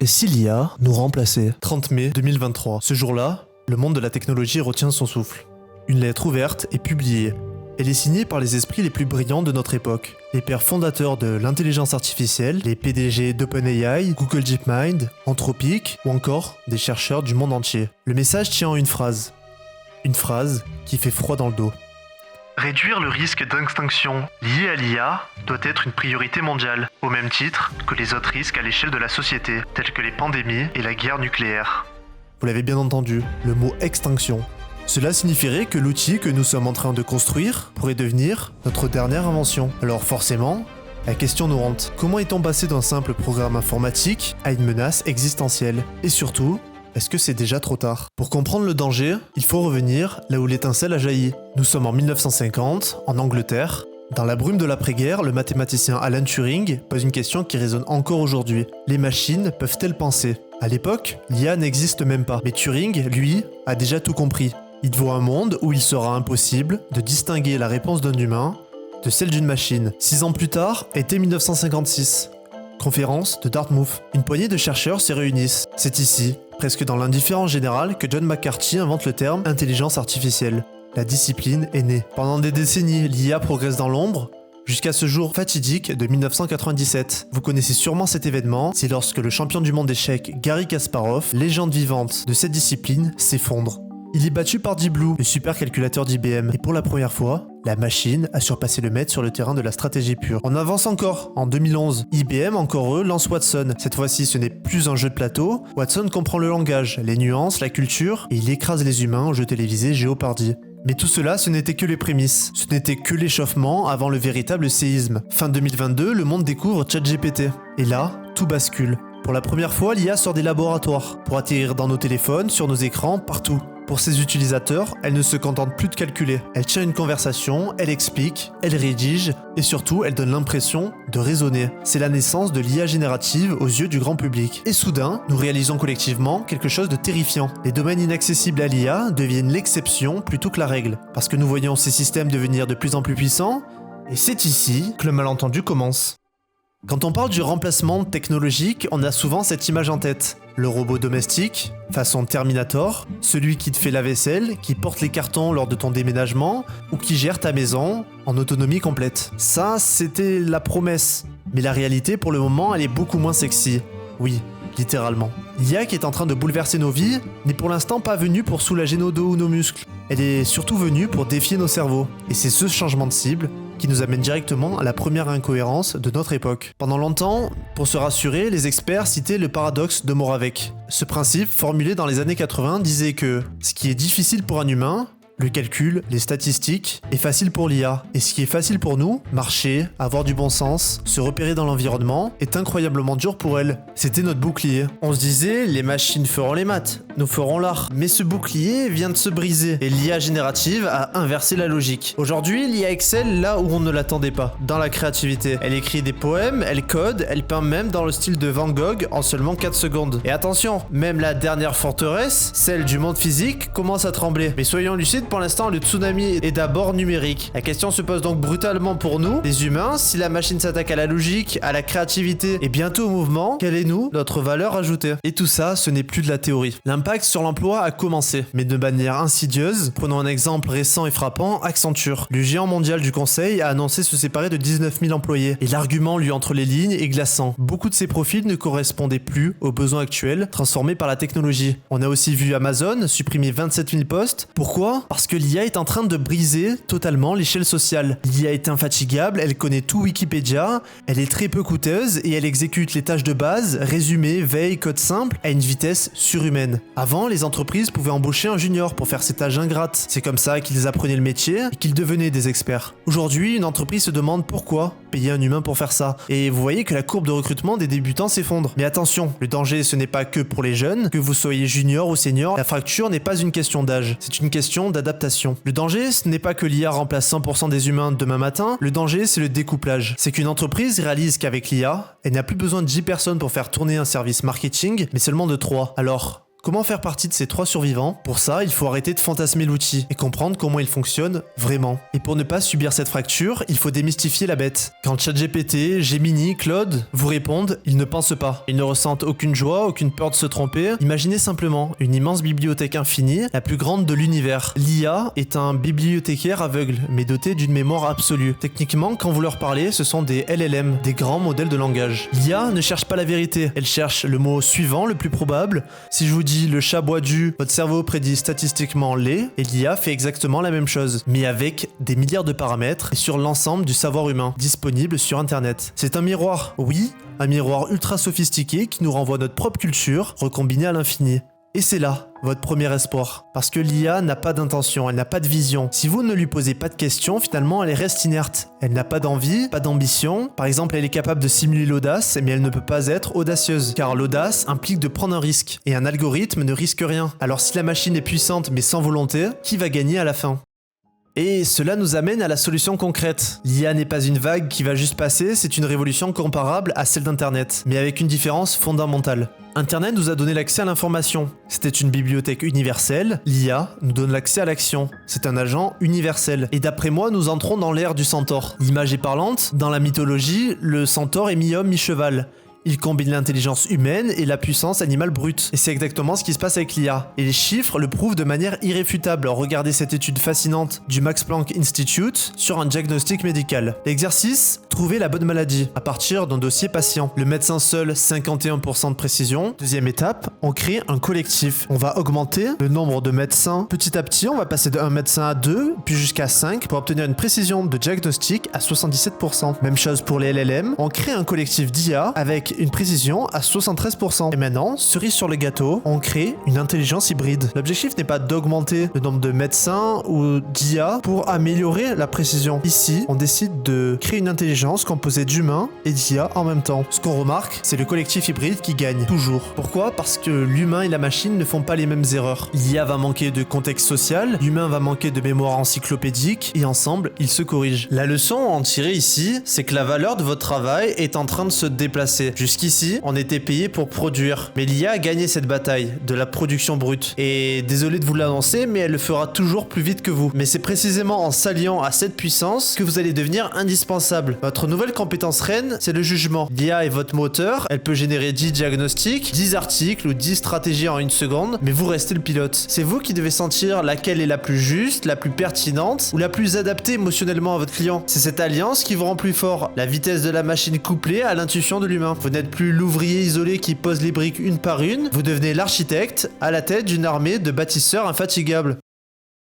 Et si l'IA nous remplaçait? 30 mai 2023. Ce jour-là, le monde de la technologie retient son souffle. Une lettre ouverte est publiée. Elle est signée par les esprits les plus brillants de notre époque. Les pères fondateurs de l'intelligence artificielle, les PDG d'OpenAI, Google DeepMind, Anthropic ou encore des chercheurs du monde entier. Le message tient en une phrase. Une phrase qui fait froid dans le dos. Réduire le risque d'extinction lié à l'IA doit être une priorité mondiale, au même titre que les autres risques à l'échelle de la société, tels que les pandémies et la guerre nucléaire. Vous l'avez bien entendu, le mot extinction. Cela signifierait que l'outil que nous sommes en train de construire pourrait devenir notre dernière invention. Alors forcément, la question nous hante. Comment est-on passé d'un simple programme informatique à une menace existentielle? Et surtout, est-ce que c'est déjà trop tard? Pour comprendre le danger, il faut revenir là où l'étincelle a jailli. Nous sommes en 1950, en Angleterre. Dans la brume de l'après-guerre, le mathématicien Alan Turing pose une question qui résonne encore aujourd'hui. Les machines peuvent-elles penser? À l'époque, l'IA n'existe même pas. Mais Turing, lui, a déjà tout compris. Il voit un monde où il sera impossible de distinguer la réponse d'un humain de celle d'une machine. 6 ans plus tard, était 1956. Conférence de Dartmouth. Une poignée de chercheurs se réunissent. C'est ici, presque dans l'indifférence générale, que John McCarthy invente le terme intelligence artificielle. La discipline est née. Pendant des décennies, l'IA progresse dans l'ombre, jusqu'à ce jour fatidique de 1997. Vous connaissez sûrement cet événement, c'est lorsque le champion du monde d'échecs Garry Kasparov, légende vivante de cette discipline, s'effondre. Il est battu par Deep Blue, le supercalculateur d'IBM, et pour la première fois, la machine a surpassé le maître sur le terrain de la stratégie pure. On avance encore. En 2011, IBM, encore eux, lance Watson. Cette fois-ci, ce n'est plus un jeu de plateau. Watson comprend le langage, les nuances, la culture, et il écrase les humains au jeu télévisé Jeopardy. Mais tout cela, ce n'était que les prémices. Ce n'était que l'échauffement avant le véritable séisme. Fin 2022, le monde découvre ChatGPT. Et là, tout bascule. Pour la première fois, l'IA sort des laboratoires, pour atterrir dans nos téléphones, sur nos écrans, partout. Pour ses utilisateurs, elle ne se contente plus de calculer. Elle tient une conversation, elle explique, elle rédige, et surtout, elle donne l'impression de raisonner. C'est la naissance de l'IA générative aux yeux du grand public. Et soudain, nous réalisons collectivement quelque chose de terrifiant. Les domaines inaccessibles à l'IA deviennent l'exception plutôt que la règle. Parce que nous voyons ces systèmes devenir de plus en plus puissants, et c'est ici que le malentendu commence. Quand on parle du remplacement technologique, on a souvent cette image en tête. Le robot domestique, façon Terminator, celui qui te fait la vaisselle, qui porte les cartons lors de ton déménagement, ou qui gère ta maison en autonomie complète. Ça, c'était la promesse. Mais la réalité, pour le moment, elle est beaucoup moins sexy. Oui, littéralement. L'IA qui est en train de bouleverser nos vies n'est pour l'instant pas venue pour soulager nos dos ou nos muscles. Elle est surtout venue pour défier nos cerveaux. Et c'est ce changement de cible qui nous amène directement à la première incohérence de notre époque. Pendant longtemps, pour se rassurer, les experts citaient le paradoxe de Moravec. Ce principe, formulé dans les années 80, disait que ce qui est difficile pour un humain, le calcul, les statistiques, est facile pour l'IA. Et ce qui est facile pour nous, marcher, avoir du bon sens, se repérer dans l'environnement, est incroyablement dur pour elle. C'était notre bouclier. On se disait, les machines feront les maths, nous ferons l'art. Mais ce bouclier vient de se briser, et l'IA générative a inversé la logique. Aujourd'hui, l'IA excelle là où on ne l'attendait pas, dans la créativité. Elle écrit des poèmes, elle code, elle peint même dans le style de Van Gogh en seulement 4 secondes. Et attention, même la dernière forteresse, celle du monde physique, commence à trembler. Mais soyons lucides, pour l'instant, le tsunami est d'abord numérique. La question se pose donc brutalement pour nous, les humains, si la machine s'attaque à la logique, à la créativité et bientôt au mouvement, quelle est notre valeur ajoutée? Et tout ça, ce n'est plus de la théorie. L'impact sur l'emploi a commencé, mais de manière insidieuse. Prenons un exemple récent et frappant, Accenture. Le géant mondial du conseil a annoncé se séparer de 19 000 employés. Et l'argument lu entre les lignes est glaçant. Beaucoup de ces profils ne correspondaient plus aux besoins actuels, transformés par la technologie. On a aussi vu Amazon supprimer 27 000 postes. Pourquoi? Parce que l'IA est en train de briser totalement l'échelle sociale. L'IA est infatigable, elle connaît tout Wikipédia, elle est très peu coûteuse et elle exécute les tâches de base, résumé, veille, code simple, à une vitesse surhumaine. Avant, les entreprises pouvaient embaucher un junior pour faire ces tâches ingrates. C'est comme ça qu'ils apprenaient le métier et qu'ils devenaient des experts. Aujourd'hui, une entreprise se demande pourquoi payer un humain pour faire ça. Et vous voyez que la courbe de recrutement des débutants s'effondre. Mais attention, le danger ce n'est pas que pour les jeunes, que vous soyez junior ou senior, la fracture n'est pas une question d'âge, c'est une question d'adaptation. Le danger, ce n'est pas que l'IA remplace 100% des humains demain matin, le danger c'est le découplage. C'est qu'une entreprise réalise qu'avec l'IA, elle n'a plus besoin de 10 personnes pour faire tourner un service marketing, mais seulement de 3. Alors, Comment faire partie de ces 3 survivants? Pour ça, il faut arrêter de fantasmer l'outil et comprendre comment il fonctionne vraiment. Et pour ne pas subir cette fracture, il faut démystifier la bête. Quand ChatGPT, Gemini, Claude vous répondent, ils ne pensent pas. Ils ne ressentent aucune joie, aucune peur de se tromper. Imaginez simplement une immense bibliothèque infinie, la plus grande de l'univers. L'IA est un bibliothécaire aveugle, mais doté d'une mémoire absolue. Techniquement, quand vous leur parlez, ce sont des LLM, des grands modèles de langage. L'IA ne cherche pas la vérité, elle cherche le mot suivant, le plus probable. Si je vous dis le chat boit du, votre cerveau prédit statistiquement les, et l'IA fait exactement la même chose, mais avec des milliards de paramètres et sur l'ensemble du savoir humain, disponible sur Internet. C'est un miroir, oui, un miroir ultra sophistiqué qui nous renvoie notre propre culture, recombinée à l'infini. Et c'est là votre premier espoir. Parce que l'IA n'a pas d'intention, elle n'a pas de vision. Si vous ne lui posez pas de questions, finalement, elle reste inerte. Elle n'a pas d'envie, pas d'ambition. Par exemple, elle est capable de simuler l'audace, mais elle ne peut pas être audacieuse. Car l'audace implique de prendre un risque. Et un algorithme ne risque rien. Alors si la machine est puissante mais sans volonté, qui va gagner à la fin ? Et cela nous amène à la solution concrète. L'IA n'est pas une vague qui va juste passer, c'est une révolution comparable à celle d'Internet, mais avec une différence fondamentale. Internet nous a donné l'accès à l'information. C'était une bibliothèque universelle. L'IA nous donne l'accès à l'action. C'est un agent universel. Et d'après moi, nous entrons dans l'ère du centaure. L'image est parlante. Dans la mythologie, le centaure est mi-homme, mi-cheval. Il combine l'intelligence humaine et la puissance animale brute. Et c'est exactement ce qui se passe avec l'IA. Et les chiffres le prouvent de manière irréfutable. Regardez cette étude fascinante du Max Planck Institute sur un diagnostic médical. L'exercice, trouver la bonne maladie à partir d'un dossier patient. Le médecin seul, 51% de précision. Deuxième étape, on crée un collectif. On va augmenter le nombre de médecins. Petit à petit, on va passer de 1 médecin à 2, puis jusqu'à 5 pour obtenir une précision de diagnostic à 77%. Même chose pour les LLM. On crée un collectif d'IA avec une précision à 73%. Et maintenant, cerise sur le gâteau, on crée une intelligence hybride. L'objectif n'est pas d'augmenter le nombre de médecins ou d'IA pour améliorer la précision. Ici, on décide de créer une intelligence composée d'humains et d'IA en même temps. Ce qu'on remarque, c'est le collectif hybride qui gagne, toujours. Pourquoi ? Parce que l'humain et la machine ne font pas les mêmes erreurs. L'IA va manquer de contexte social, l'humain va manquer de mémoire encyclopédique, et ensemble, ils se corrigent. La leçon à en tirer ici, c'est que la valeur de votre travail est en train de se déplacer. Jusqu'ici, on était payé pour produire. Mais l'IA a gagné cette bataille de la production brute. Et désolé de vous l'annoncer, mais elle le fera toujours plus vite que vous. Mais c'est précisément en s'alliant à cette puissance que vous allez devenir indispensable. Votre nouvelle compétence reine, c'est le jugement. L'IA est votre moteur, elle peut générer 10 diagnostics, 10 articles ou 10 stratégies en une seconde, mais vous restez le pilote. C'est vous qui devez sentir laquelle est la plus juste, la plus pertinente ou la plus adaptée émotionnellement à votre client. C'est cette alliance qui vous rend plus fort. La vitesse de la machine couplée à l'intuition de l'humain. Vous n'êtes plus l'ouvrier isolé qui pose les briques une par une, vous devenez l'architecte à la tête d'une armée de bâtisseurs infatigables.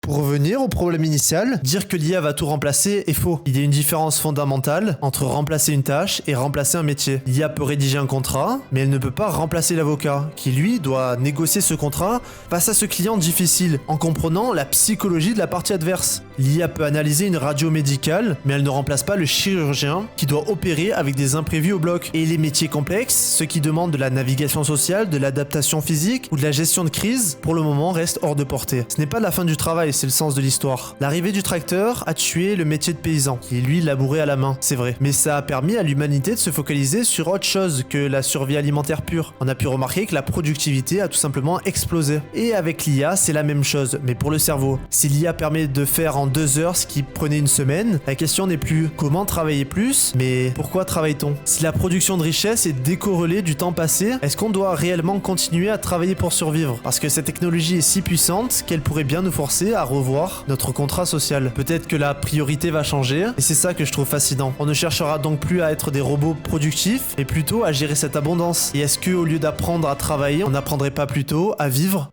Pour revenir au problème initial, dire que l'IA va tout remplacer est faux. Il y a une différence fondamentale entre remplacer une tâche et remplacer un métier. L'IA peut rédiger un contrat, mais elle ne peut pas remplacer l'avocat, qui lui doit négocier ce contrat face à ce client difficile, en comprenant la psychologie de la partie adverse. L'IA peut analyser une radio médicale, mais elle ne remplace pas le chirurgien qui doit opérer avec des imprévus au bloc. Et les métiers complexes, ceux qui demandent de la navigation sociale, de l'adaptation physique ou de la gestion de crise, pour le moment restent hors de portée. Ce n'est pas la fin du travail, c'est le sens de l'histoire. L'arrivée du tracteur a tué le métier de paysan, qui lui labourait à la main, c'est vrai. Mais ça a permis à l'humanité de se focaliser sur autre chose que la survie alimentaire pure. On a pu remarquer que la productivité a tout simplement explosé. Et avec l'IA, c'est la même chose, mais pour le cerveau. Si l'IA permet de faire en 2 heures ce qui prenait une semaine, la question n'est plus comment travailler plus, mais pourquoi travaille-t-on ? Si la production de richesse est décorrélée du temps passé, est-ce qu'on doit réellement continuer à travailler pour survivre ? Parce que cette technologie est si puissante qu'elle pourrait bien nous forcer à revoir notre contrat social. Peut-être que la priorité va changer, et c'est ça que je trouve fascinant. On ne cherchera donc plus à être des robots productifs, mais plutôt à gérer cette abondance. Et est-ce que, au lieu d'apprendre à travailler, on n'apprendrait pas plutôt à vivre ?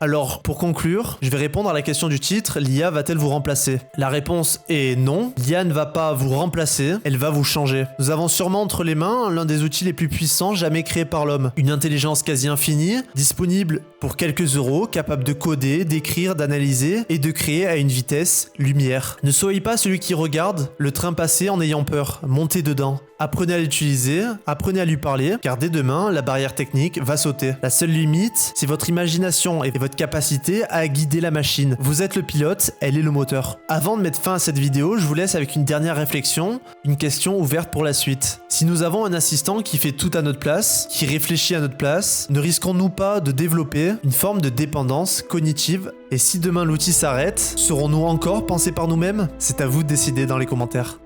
Alors, pour conclure, je vais répondre à la question du titre, l'IA va-t-elle vous remplacer ? La réponse est non, l'IA ne va pas vous remplacer, elle va vous changer. Nous avons sûrement entre les mains l'un des outils les plus puissants jamais créés par l'homme. Une intelligence quasi infinie, disponible pour quelques euros, capable de coder, d'écrire, d'analyser et de créer à une vitesse lumière. Ne soyez pas celui qui regarde le train passer en ayant peur, montez dedans. Apprenez à l'utiliser, apprenez à lui parler, car dès demain, la barrière technique va sauter. La seule limite, c'est votre imagination et votre votre capacité à guider la machine. Vous êtes le pilote, elle est le moteur. Avant de mettre fin à cette vidéo, je vous laisse avec une dernière réflexion, une question ouverte pour la suite. Si nous avons un assistant qui fait tout à notre place, qui réfléchit à notre place, ne risquons-nous pas de développer une forme de dépendance cognitive? Et si demain l'outil s'arrête, serons-nous encore pensés par nous-mêmes? C'est à vous de décider dans les commentaires.